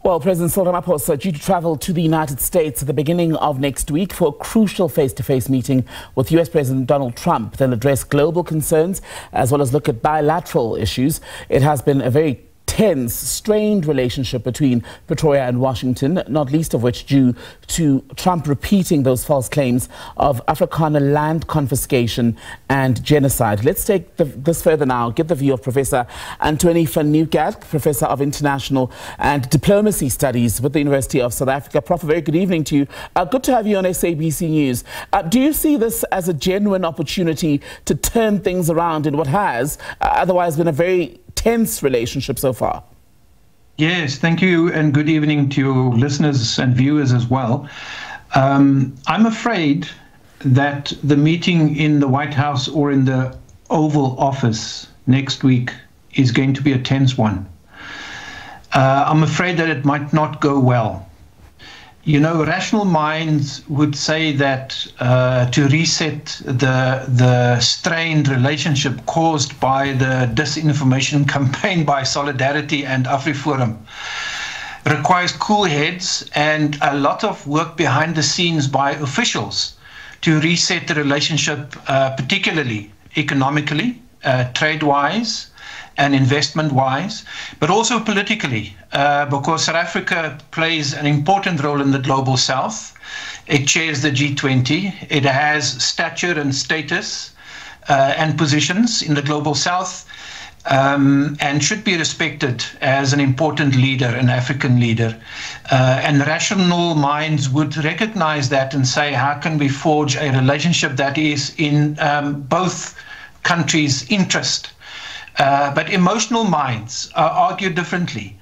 Well, President Cyril Ramaphosa due to travel to the United States at the beginning of next week for a crucial face-to-face meeting with US President Donald Trump. They'll address global concerns as well as look at bilateral issues. It has been a very tense, strained relationship between Pretoria and Washington, not least of which due to Trump repeating those false claims of Afrikaner land confiscation and genocide. Let's take this further now, get the view of Professor Anthonie van Nieuwkerk, Professor of International and Diplomacy Studies with the University of South Africa. Prof, a very good evening to you. Good to have you on SABC News. Do you see this as a genuine opportunity to turn things around in what has otherwise been a very tense relationship so far? Yes, thank you, and good evening to your listeners and viewers as well. I'm afraid that the meeting in the White House or in the Oval Office next week is going to be a tense one. I'm afraid that it might not go well. You know, rational minds would say that to reset the strained relationship caused by the disinformation campaign by Solidarity and AfriForum requires cool heads and a lot of work behind the scenes by officials to reset the relationship, particularly economically, trade-wise, and investment-wise, but also politically, because South Africa plays an important role in the Global South. It chairs the G20. It has stature and status and positions in the Global South, and should be respected as an important leader, an African leader. And rational minds would recognize that and say, how can we forge a relationship that is in both countries' interest? But emotional minds argue differently.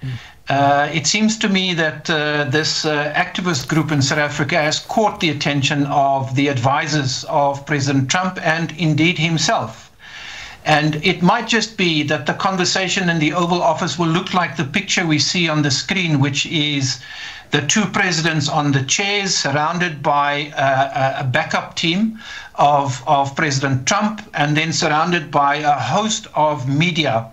It seems to me that this activist group in South Africa has caught the attention of the advisors of President Trump and indeed himself. And it might just be that the conversation in the Oval Office will look like the picture we see on the screen, which is the two presidents on the chairs surrounded by a backup team of President Trump, and then surrounded by a host of media,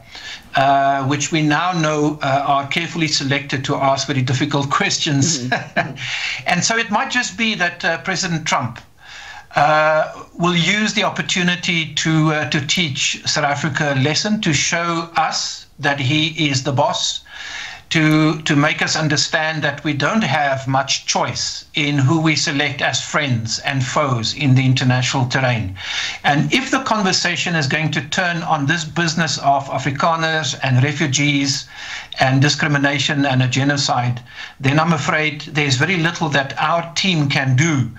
which we now know are carefully selected to ask very difficult questions. And so it might just be that President Trump will use the opportunity to teach South Africa a lesson, to show us that he is the boss, to make us understand that we don't have much choice in who we select as friends and foes in the international terrain. And if the conversation is going to turn on this business of Afrikaners and refugees and discrimination and a genocide, then I'm afraid there's very little that our team can do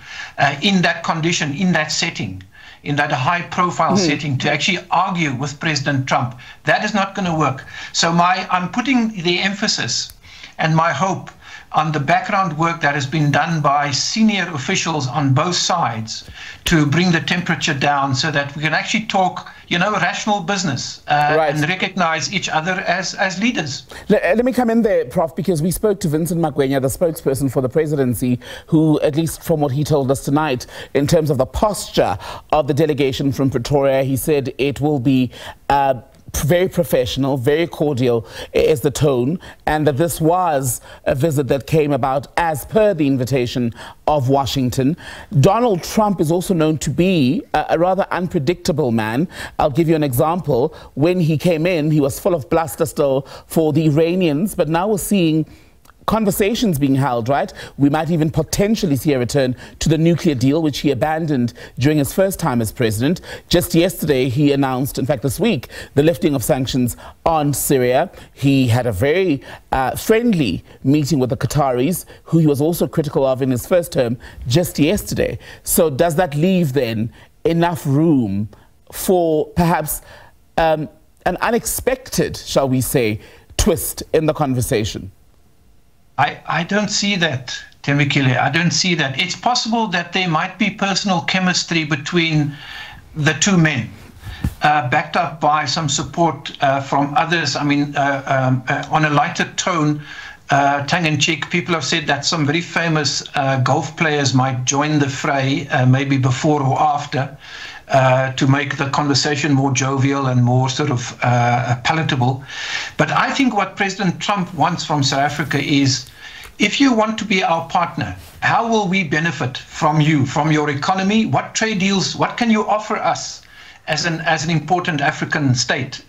in that condition, in that setting, in that high-profile setting, to actually argue with President Trump. That is not going to work. So I'm putting the emphasis and my hope on the background work that has been done by senior officials on both sides to bring the temperature down so that we can actually talk, you know, rational business and recognize each other as leaders. Let me come in there, Prof, because we spoke to Vincent Magwenya, the spokesperson for the presidency, who, at least from what he told us tonight, in terms of the posture of the delegation from Pretoria, he said it will be very professional, very cordial is the tone, and that this was a visit that came about as per the invitation of Washington. Donald Trump is also known to be a rather unpredictable man. I'll give you an example. When he came in, he was full of bluster still for the Iranians, but now we're seeing conversations being held, right? We might even potentially see a return to the nuclear deal, which he abandoned during his first time as president. Just yesterday, he announced, in fact this week, the lifting of sanctions on Syria. He had a very friendly meeting with the Qataris, who he was also critical of in his first term just yesterday. So does that leave then enough room for perhaps an unexpected, shall we say, twist in the conversation? I don't see that, Thembekile. I don't see that. It's possible that there might be personal chemistry between the two men, backed up by some support from others. I mean, on a lighter tone, tongue-in-cheek, people have said that some very famous golf players might join the fray, maybe before or after. to make the conversation more jovial and more sort of palatable. But I think what President Trump wants from South Africa is, if you want to be our partner, how will we benefit from you, from your economy? What trade deals, what can you offer us as an important African state?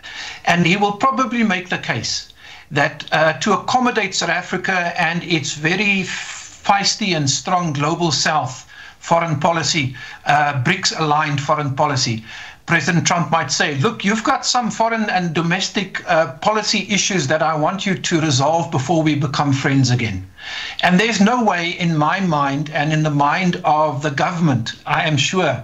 And he will probably make the case that to accommodate South Africa and its very feisty and strong global south foreign policy, BRICS-aligned foreign policy, President Trump might say, look, you've got some foreign and domestic policy issues that I want you to resolve before we become friends again. And there's no way in my mind and in the mind of the government, I am sure,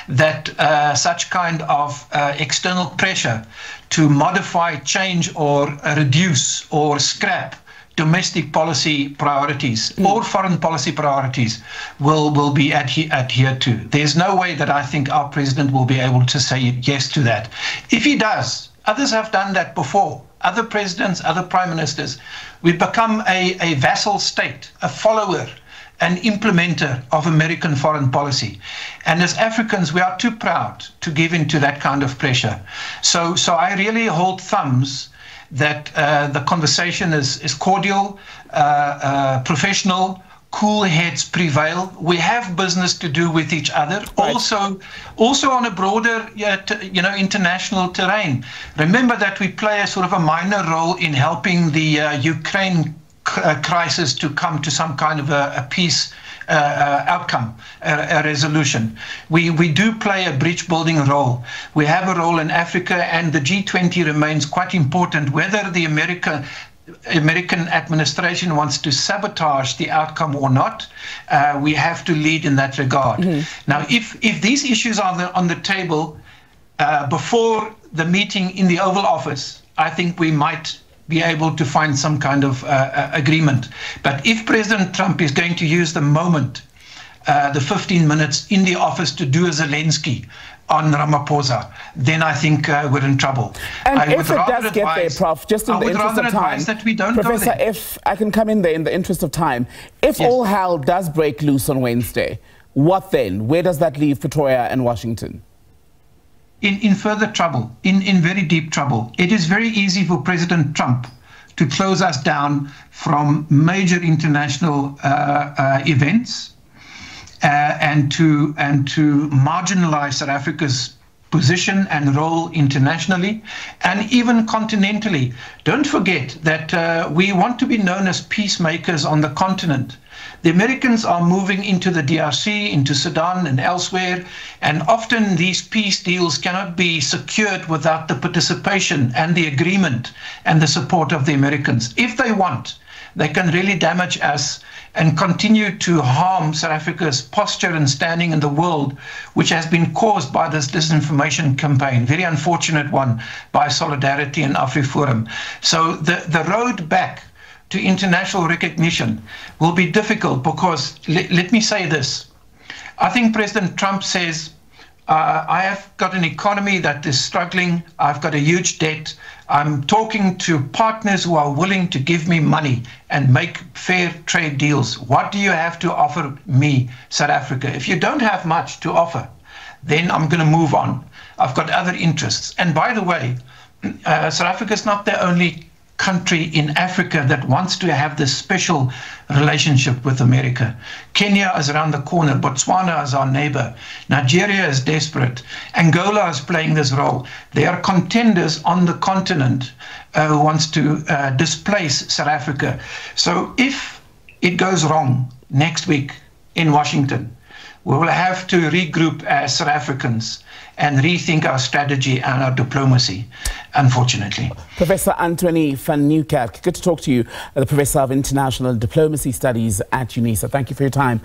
that such kind of external pressure to modify, change, or reduce or scrap domestic policy priorities or foreign policy priorities will be adhered to. There's no way that I think our president will be able to say yes to that. If he does, others have done that before. Other presidents, other prime ministers. We've become a vassal state, a follower, an implementer of American foreign policy. And as Africans, we are too proud to give in to that kind of pressure. So I really hold thumbs that the conversation is cordial, professional, cool heads prevail. We have business to do with each other, right. Also on a broader, international terrain. Remember that we play a sort of a minor role in helping the Ukraine crisis to come to some kind of a peace outcome, a resolution. We do play a bridge building role. We have a role in Africa, and the G20 remains quite important. Whether the American administration wants to sabotage the outcome or not, we have to lead in that regard. Mm-hmm. Now, if these issues are on the table before the meeting in the Oval Office, I think we might be able to find some kind of agreement. But if President Trump is going to use the moment, the 15 minutes in the office to do a Zelensky on Ramaphosa, then I think we're in trouble. And if it does get there, Prof, just in the interest of time, that we don't Professor, go there. If I can come in there in the interest of time, if yes. all hell does break loose on Wednesday, what then? Where does that leave Pretoria and Washington? In further trouble, in very deep trouble. It is very easy for President Trump to close us down from major international events and to marginalize South Africa's position and role internationally and even continentally. Don't forget that we want to be known as peacemakers on the continent. The Americans are moving into the DRC, into Sudan and elsewhere, and often these peace deals cannot be secured without the participation and the agreement and the support of the Americans. If they want, they can really damage us and continue to harm South Africa's posture and standing in the world, which has been caused by this disinformation campaign, very unfortunate one, by Solidarity and AfriForum. So the road back to international recognition will be difficult because, let me say this, I think President Trump says, I have got an economy that is struggling, I've got a huge debt, I'm talking to partners who are willing to give me money and make fair trade deals. What do you have to offer me, South Africa? If you don't have much to offer, then I'm going to move on. I've got other interests. And by the way, South Africa is not the only country in Africa that wants to have this special relationship with America. Kenya is around the corner. Botswana is our neighbor. Nigeria is desperate. Angola is playing this role. They are contenders on the continent who wants to displace South Africa. So if it goes wrong next week in Washington, we will have to regroup as South Africans and rethink our strategy and our diplomacy, unfortunately. Professor Anthony van Nieuwkerk, good to talk to you, the Professor of International Diplomacy Studies at UNISA. Thank you for your time.